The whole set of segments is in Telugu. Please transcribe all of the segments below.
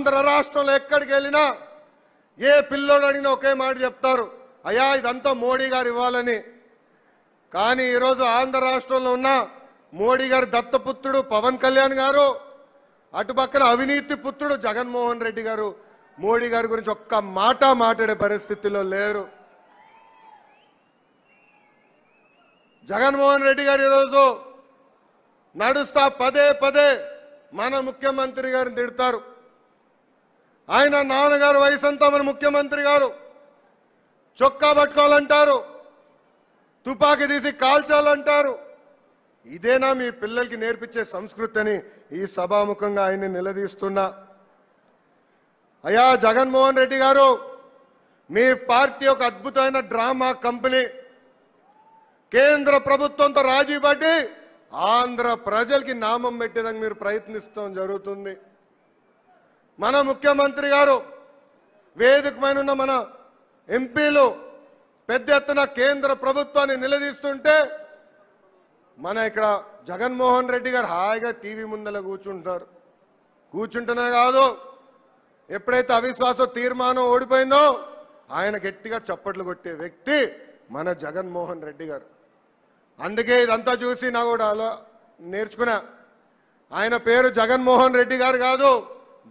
ఆంధ్ర రాష్ట్రంలో ఎక్కడికి వెళ్ళినా ఏ పిల్లోడు అడిగినా ఒకే మాట చెప్తారు, అయ్యా ఇదంతా మోడీ గారు ఇవ్వాలని. కానీ ఈరోజు ఆంధ్ర రాష్ట్రంలో ఉన్న మోడీ గారి దత్తపుత్రుడు పవన్ కళ్యాణ్ గారు, అటు పక్కన అవినీతి పుత్రుడు జగన్మోహన్ రెడ్డి గారు మోడీ గారి గురించి ఒక్క మాట మాట్లాడే పరిస్థితిలో లేరు. జగన్మోహన్ రెడ్డి గారు ఈరోజు నడుస్తా పదే పదే మన ముఖ్యమంత్రి గారిని తిడతారు. ఆయన నాన్నగారు వయసు అంతా మన ముఖ్యమంత్రి గారు చొక్కా పట్టుకోవాలంటారు, తుపాకీ తీసి కాల్చాలంటారు. ఇదేనా మీ పిల్లలకి నేర్పించే సంస్కృతి అని ఈ సభాముఖంగా ఆయన్ని నిలదీస్తున్నా. అయ్యా జగన్మోహన్ రెడ్డి గారు, మీ పార్టీ ఒక అద్భుతమైన డ్రామా కంపెనీ. కేంద్ర ప్రభుత్వంతో రాజీ పడి ఆంధ్ర ప్రజలకి నామం పెట్టేదానికి మీరు ప్రయత్నిస్తాం జరుగుతుంది. మన ముఖ్యమంత్రి గారు వేదిక పైన ఉన్న మన ఎంపీలు పెద్ద ఎత్తున కేంద్ర ప్రభుత్వాన్ని నిలదీస్తుంటే మన ఇక్కడ జగన్మోహన్ రెడ్డి గారు హాయిగా టీవీ ముందర కూర్చుంటేనే కాదు, ఎప్పుడైతే అవిశ్వాస తీర్మానం ఓడిపోయిందో ఆయన గట్టిగా చప్పట్లు కొట్టే వ్యక్తి మన జగన్మోహన్ రెడ్డి గారు. అందుకే ఇదంతా చూసి నా కూడా అలా నేర్చుకున్నా. ఆయన పేరు జగన్మోహన్ రెడ్డి గారు కాదు,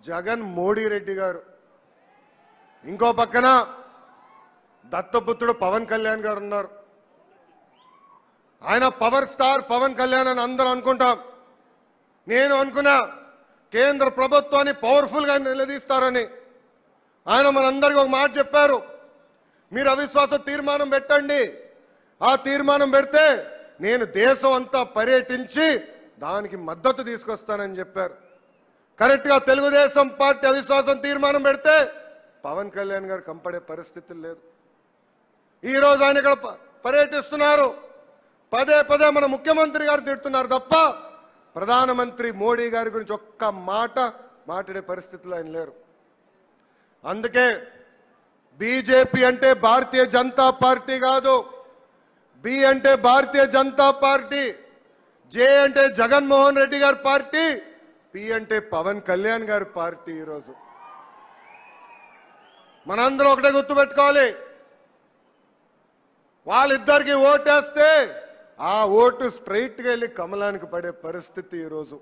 జగన్ మోడీ రెడ్డి గారు. ఇంకో పక్కన దత్తపుత్రుడు పవన్ కళ్యాణ్ గారు ఉన్నారు. ఆయన పవర్ స్టార్ పవన్ కళ్యాణ్ అని అందరూ అనుకుంటాం. నేను అనుకున్నా కేంద్ర ప్రభుత్వాన్ని పవర్ఫుల్గా నిలదీస్తారని. ఆయన మనందరికీ ఒక మాట చెప్పారు, మీరు అవిశ్వాస తీర్మానం పెట్టండి, ఆ తీర్మానం పెడితే నేను దేశం అంతా పర్యటించి దానికి మద్దతు తీసుకొస్తానని చెప్పారు. కరెక్ట్గా తెలుగుదేశం పార్టీ అవిశ్వాసం తీర్మానం పెడితే పవన్ కళ్యాణ్ గారు కంపడే పరిస్థితులు లేదు. ఈరోజు ఆయన ఇక్కడ పర్యటిస్తున్నారు, పదే పదే మన ముఖ్యమంత్రి గారు తిడుతున్నారు తప్ప ప్రధానమంత్రి మోడీ గారి గురించి ఒక్క మాట మాట్లాడే పరిస్థితులు ఆయన లేరు. అందుకే బీజేపీ అంటే భారతీయ జనతా పార్టీ కాదు, బి అంటే భారతీయ జనతా పార్టీ, జే అంటే జగన్మోహన్ రెడ్డి గారి పార్టీ, పి అంటే పవన్ కళ్యాణ్ గారి పార్టీ. ఈరోజు మనందరూ ఒకటే గుర్తుపెట్టుకోవాలి, వాళ్ళిద్దరికి ఓటేస్తే ఆ ఓటు స్ట్రైట్గా వెళ్ళి కమలానికి పడే పరిస్థితి ఈరోజు.